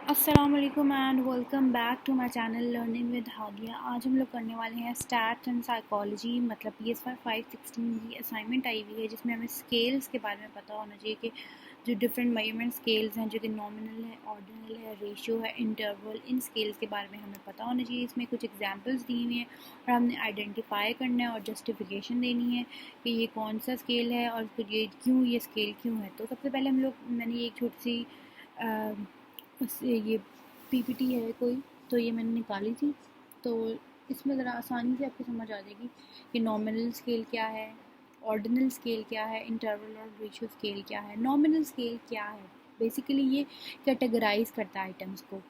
अस्सलाम वालेकुम and welcome back to my channel learning with Hadiya. आज हम लोग करने वाले हैं स्टैट्स एंड साइकोलॉजी, मतलब PS 516 की असाइनमेंट आई हुई है जिसमें हमें स्केल्स के बारे में पता होना चाहिए कि जो डिफरेंट मेजरमेंट स्केल्स हैं, जो कि नॉमिनल है, ऑर्डिनल है, रेशियो है, इंटरवल, इन स्केल्स के बारे में हमें पता होना चाहिए। इसमें कुछ एग्जांपल्स दी हुई हैं और हमने आइडेंटिफाई करना है और जस्टिफिकेशन देनी है कि ये कौन सा स्केल है और फिर ये स्केल क्यों है। तो सबसे पहले मैंने एक छोटी सी ये पीपीटी है कोई, तो ये मैंने निकाली थी। तो इसमें ज़रा आसानी से आपको समझ आ जाएगी कि नॉमिनल स्केल क्या है, ऑर्डिनल स्केल क्या है, इंटरवल और रेशियो स्केल क्या है। नॉमिनल स्केल क्या है, बेसिकली ये कैटेगराइज करता है आइटम्स को।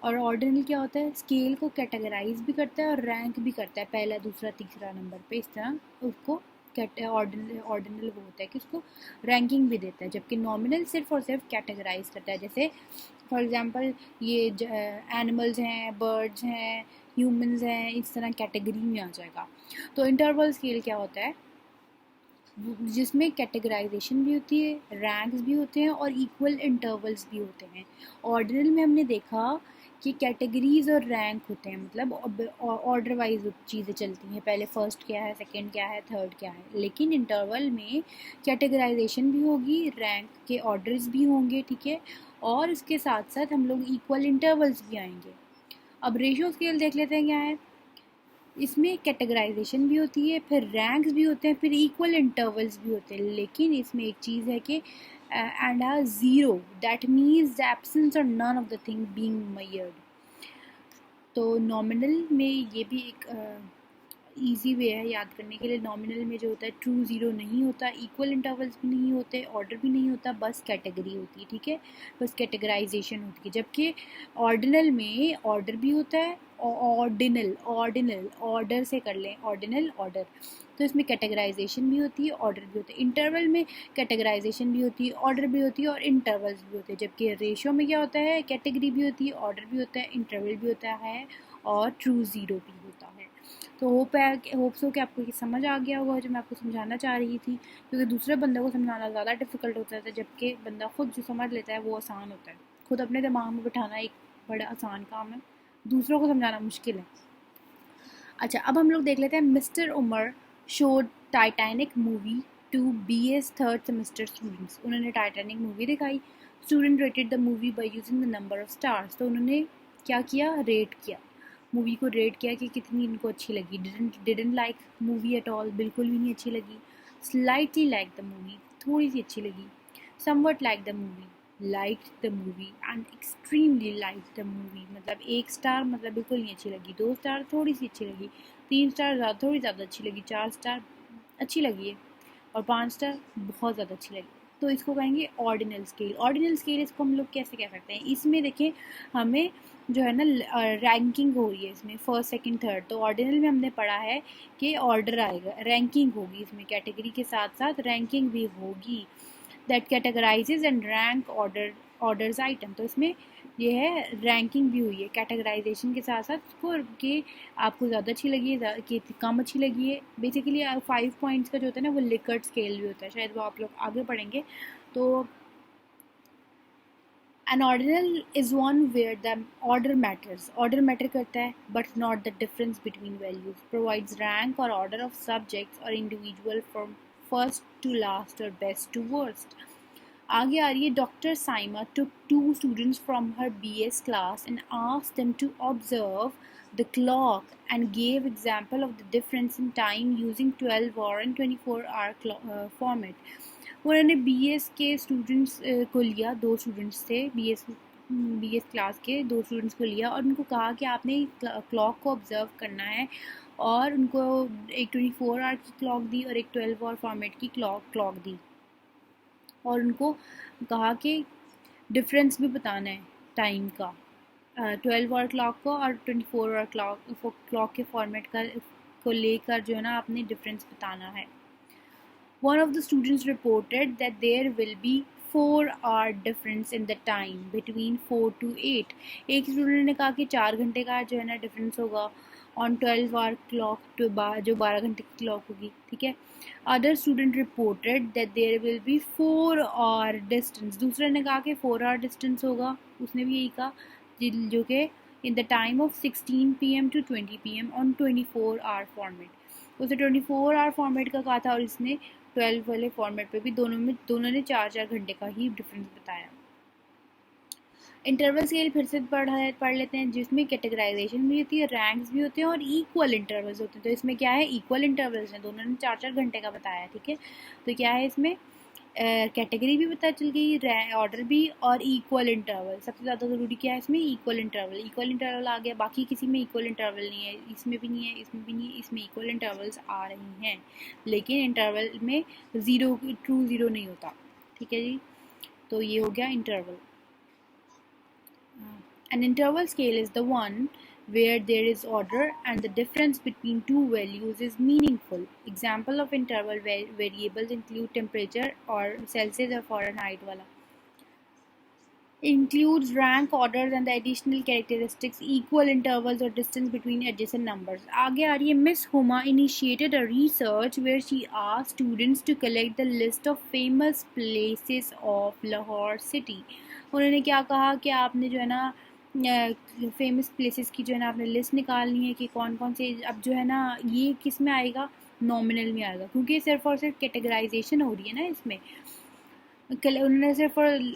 और ऑर्डिनल क्या होता है, स्केल को कैटेगराइज भी करता है और रैंक भी करता है, पहला दूसरा तीसरा नंबर पे, इस तरह उसको ऑर्डिनल ऑर्डिनल वो होता है कि उसको रैंकिंग भी देता है, जबकि नॉमिनल सिर्फ और सिर्फ कैटेगराइज करता है। जैसे फॉर एग्जांपल ये एनिमल्स हैं, बर्ड्स हैं, ह्यूमंस हैं, इस तरह कैटेगरी में आ जाएगा। तो इंटरवल स्केल क्या होता है, जिसमें कैटेगराइजेशन भी होती है, रैंक्स भी होते हैं और इक्वल इंटरवल्स भी होते हैं। ऑर्डिनल में हमने देखा कि कैटेगरीज और रैंक होते हैं, मतलब ऑर्डर वाइज चीज़ें चलती हैं, पहले फर्स्ट क्या है, सेकंड क्या है, थर्ड क्या है। लेकिन इंटरवल में कैटेगराइजेशन भी होगी, रैंक के ऑर्डर्स भी होंगे, ठीक है, और इसके साथ साथ हम लोग इक्वल इंटरवल्स भी आएंगे। अब रेशियो स्केल देख लेते हैं क्या है। इसमें कैटेगराइजेशन भी होती है, फिर रैंक्स भी होते हैं, फिर इक्वल इंटरवल्स भी होते हैं। लेकिन इसमें एक चीज़ है कि and a zero, that means the absence or none of the thing being measured. तो नॉमिनल में ये भी एक ईजी वे है याद करने के लिए। नॉमिनल में जो होता है ट्रू ज़ीरो नहीं होता, इक्वल इंटरवल्स भी नहीं होते, ऑर्डर भी नहीं होता, बस कैटेगरी होती है, ठीक है, बस कैटेगराइजेशन होती है। जबकि ऑर्डिनल में ऑर्डर भी होता है, ऑर्डिनल ऑर्डिनल ऑर्डर से कर लें, ऑर्डिनल ऑर्डर, तो इसमें कैटेगराइजेशन भी होती है, ऑर्डर भी होता है। इंटरवल में कैटेगराइजेशन भी होती है, ऑर्डर भी होती है और इंटरवल्स भी होते हैं। जबकि रेशियो में क्या होता है, कैटेगरी भी होती है, ऑर्डर भी होता है, इंटरवल भी होता है और ट्रू ज़ीरो भी होता है। तो होप सो कि आपको ये समझ आ गया होगा जो मैं आपको समझाना चाह रही थी, क्योंकि दूसरे बंदे को समझाना ज़्यादा डिफ़िकल्ट होता है, जबकि बंदा खुद जो समझ लेता है वो आसान होता है। खुद अपने दिमाग में बिठाना एक बड़ा आसान काम है, दूसरों को समझाना मुश्किल है। अच्छा, अब हम लोग देख लेते हैं। Mister Umar showed Titanic movie to BS third semester students. उन्होंने टाइटैनिक मूवी दिखाई। Student rated the movie by using the number of stars. तो उन्होंने क्या किया, रेट किया, मूवी को रेट किया कि कितनी इनको अच्छी लगी। Didn't like movie at all, बिल्कुल भी नहीं अच्छी लगी। स्लाइटली लाइक द मूवी, थोड़ी सी अच्छी लगी। Somewhat like the movie, liked the movie and extremely liked the movie। मतलब 1 स्टार मतलब बिल्कुल नहीं अच्छी लगी, 2 स्टार थोड़ी सी अच्छी लगी, 3 स्टार थोड़ी ज़्यादा अच्छी लगी, 4 स्टार अच्छी लगी है और 5 स्टार बहुत ज़्यादा अच्छी लगी। तो इसको कहेंगे ऑर्डिनल स्केल। ऑर्डिनल स्केल इसको हम लोग कैसे कह सकते हैं, इसमें देखें हमें जो है ना रैंकिंग हो रही है इसमें, फर्स्ट सेकंड थर्ड। तो ऑर्डिनल में हमने पढ़ा है कि ऑर्डर आएगा, रैंकिंग होगी, इसमें कैटेगरी के साथ साथ रैंकिंग भी होगी। That कैटेगराइजेज and rank orders item. तो इसमें ये है रैंकिंग भी हुई है कैटेगराइजेशन के साथ साथ, उसको कि आपको ज़्यादा अच्छी लगी है कि कम अच्छी लगी है। बेसिकली 5 पॉइंट्स का जो होता है ना वो लिकर्ट स्केल भी होता है, शायद वो आप लोग आगे पढ़ेंगे। तो an ordinal is one where the order matters, order matter करता है but not the difference between values, provides rank or order of subjects or individual from first to last or best to worst। आगे आ रही है। Doctor Saima took 2 students from her BS class and asked them to observe the clock and gave example of the difference in time using 12 hour and 24 hour format। उन्होंने BS के students को लिया, 2 students थे BS class के, 2 students को लिया और उनको कहा कि आपने क्लॉक को ऑब्जर्व करना है, और उनको एक 24 आवर की क्लॉक दी और एक 12 आवर फॉर्मेट की क्लॉक दी, और उनको कहा कि डिफरेंस भी बताना है टाइम का, 12 आवर क्लॉक को और 24 आवर क्लॉक के फॉर्मेट का को लेकर जो है ना आपने डिफरेंस बताना है। One of the students reported that there will be 4 hour difference in the time between 4 to 8. एक स्टूडेंट ने कहा कि 4 घंटे का जो है ना डिफरेंस होगा ऑन 12 आवर क्लॉक टू जो 12 घंटे की क्लॉक होगी, ठीक है. Other student reported that there will be 4 hour distance. दूसरे ने कहा कि 4 आवर डिस्टेंस होगा, उसने भी यही कहा, जो कि in the time of 16 PM to 20 PM on 24 hour format. उसने 24 आवर फॉर्मेट का कहा था और इसने 12 वाले फॉर्मेट पे भी दोनों ने 4 घंटे का ही डिफरेंस बताया. इंटरवल स्केल फिर से पढ़ लेते हैं, जिसमें कैटेगराइजेशन भी होती है, रैंक्स भी होते हैं और इक्वल इंटरवल्स होते हैं. तो इसमें क्या है, इक्वल इंटरवल्स हैं, दोनों ने 4 घंटे का बताया, ठीक है. तो क्या है इसमें, कैटेगरी भी पता चल गई, ऑर्डर भी और इक्वल इंटरवल. सबसे ज़्यादा ज़रूरी क्या है इसमें, इक्वल इंटरवल. इक्वल इंटरवल आ गया, बाकी किसी में इक्वल इंटरवल नहीं है, इसमें भी नहीं है, इसमें भी नहीं है, इसमें इक्वल इंटरवल्स आ रही हैं, लेकिन इंटरवल में ट्रू ज़ीरो नहीं होता, ठीक है जी. तो ये हो गया interval. An interval scale is the one where there is order and the difference between two values is meaningful. Example of interval variables include temperature or Celsius or Fahrenheit wala. Includes rank orders and the additional characteristics, equal intervals or distance between adjacent numbers. आगे आ रही है, Miss Huma initiated a research where she asked students to collect the list of famous places of Lahore city. उन्होंने क्या कहा कि आपने जो है ना फेमस प्लेसेस की जो है ना आपने लिस्ट निकालनी है कि कौन कौन से. अब जो है ना ये किस में आएगा, नॉमिनल में आएगा, क्योंकि सिर्फ और सिर्फ कैटेगराइजेशन हो रही है ना इसमें. उन्होंने सिर्फ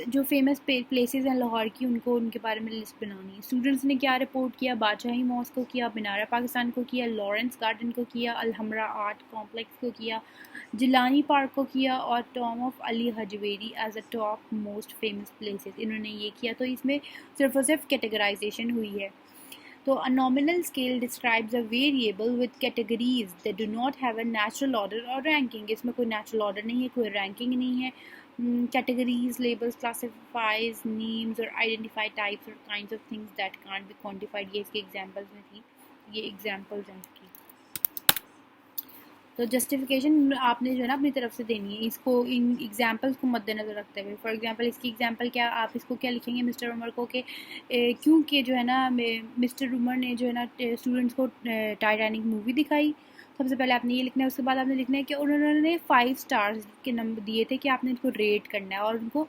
जो फेमस प्लेसेस हैं लाहौर की, उनको उनके बारे में लिस्ट बनानी है. स्टूडेंट्स ने क्या रिपोर्ट किया, बादशाही मॉस्क को किया, मीनार पाकिस्तान को किया, लॉरेंस गार्डन को किया, अलहमरा आर्ट कॉम्प्लेक्स को किया, जिलानी पार्क को किया और tomb of Ali Hajveri as a top most famous places. इन्होंने ये किया. तो इसमें सिर्फ और सिर्फ कैटेगराइजेशन हुई है. तो a nominal scale describes a variable with categories that do not have a natural order or ranking. इसमें कोई natural order नहीं है, कोई ranking नहीं है. Categories, labels, classifies, names or identify types or kinds of things that can't be quantified. ये इसके examples में थी, ये examples हैं इसकी. तो जस्टिफिकेशन आपने जो है ना अपनी तरफ से देनी है इसको, इन एग्जांपल्स को मद्देनजर रखते हुए. फॉर एग्जांपल इसकी एग्जांपल क्या, आप इसको क्या लिखेंगे, मिस्टर उमर को कि क्योंकि जो है ना मिस्टर उमर ने जो है ना स्टूडेंट्स को टाइटैनिक मूवी दिखाई. सबसे पहले आपने ये लिखना है, उसके बाद आपने लिखना है कि उन्होंने 5 स्टार्स के नंबर दिए थे कि आपने इसको रेट करना है, और उनको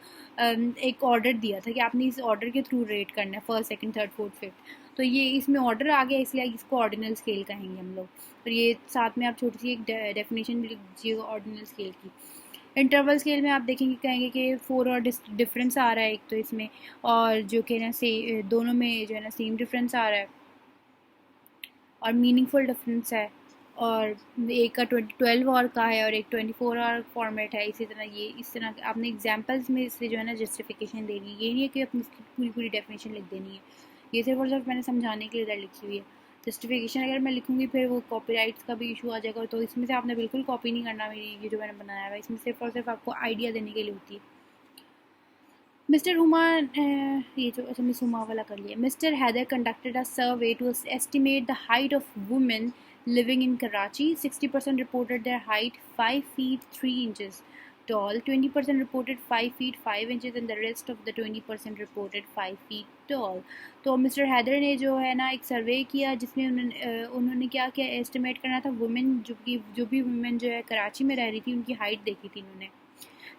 एक ऑर्डर दिया था कि आपने इस ऑर्डर के थ्रू रेट करना है, first second third fourth fifth. तो ये इसमें ऑर्डर आ गया, इसलिए इसको ऑर्डिनल स्केल कहेंगे हम लोग. और ये साथ में आप छोटी सी एक डेफिनेशन भी लिख दीजिएगा ऑर्डिनल स्केल की. इंटरवल स्केल में आप देखेंगे, कहेंगे कि 4 और डिफरेंस आ रहा है एक तो इसमें, और जो कि ना दोनों में जो है ना सेम डिफरेंस आ रहा है और मीनिंगफुल डिफरेंस है, और एक का 12 आवर का है और एक 24 आवर फॉर्मेट है. इसी तरह ये इस तरह आपने एग्जांपल्स में इससे जो है ना जस्टिफिकेशन देनी है. ये नहीं है कि अपनी इसकी पूरी डेफिनेशन लिख देनी है, ये सिर्फ और सिर्फ मैंने समझाने के लिए इधर लिखी हुई है. जस्टिफिकेशन अगर मैं लिखूंगी फिर वो कॉपीराइट्स का भी इशू आ जाएगा, तो इसमें से आपने बिल्कुल कॉपी नहीं करना मेरी ये जो मैंने बनाया है, इसमें सिर्फ और सिर्फ आपको आइडिया देने के लिए होती है. मिस्टर हुमा, ये जो अच्छा मिस हुमा वाला कर लिया. Mister Haider conducted a survey to estimate the height of women living in Karachi. 60% reported their height 5 feet 3 inches tall, 20% reported 5 feet 5 inches and the rest of the 20% reported 5 feet tall. तो mister Haider ने जो है ना एक सर्वे किया जिसमें उन्होंने क्या क्या एस्टिमेट करना था, वुमेन जो भी वुमेन जो है कराची में रह रही थी उनकी हाइट देखी थी उन्होंने.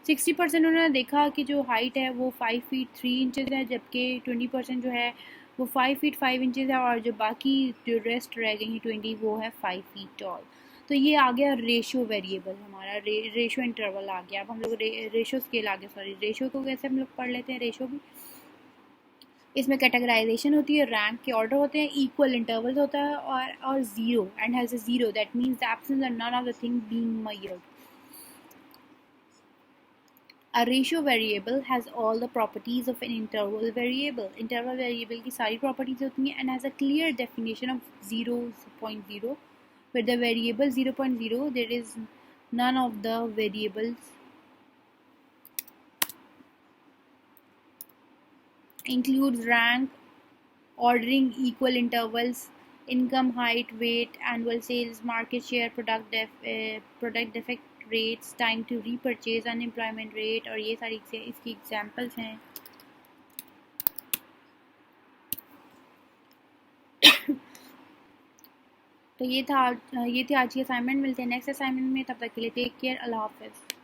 60% उन्होंने देखा कि जो हाइट है वो 5 feet 3 inches है, जबकि 20% जो है वो 5 feet 5 inches है, और जो बाकी जो रेस्ट रह गई हैं 20 वो है 5 feet tall. तो ये आ गया रेशो वेरिएबल हमारा, रेशो इंटरवल आ गया. अब हम लोग रेशो स्केल आ गया, सॉरी रेशो को कैसे हम लोग पढ़ लेते हैं. रेशो भी इसमें कैटेगराइजेशन होती है, रैंक के ऑर्डर होते हैं, इक्वल इंटरवल्स होता है और zero and has a zero, that means the absence or none of the thing being measured. A ratio variable has all the properties of an interval variable. Interval variable की सारी properties होती हैं and has a clear definition of 0.0. With the variable 0.0, there is none of the variables includes rank, ordering, equal intervals, income, height, weight, annual sales, market share, product defect rates, time to repurchase, unemployment rate, और ये सारी इसकी examples हैं। तो ये थी आज की असाइनमेंट। मिलते हैं नेक्स्ट असाइनमेंट में, तब तक के लिए टेक केयर, अल्लाह हाफ़िज़।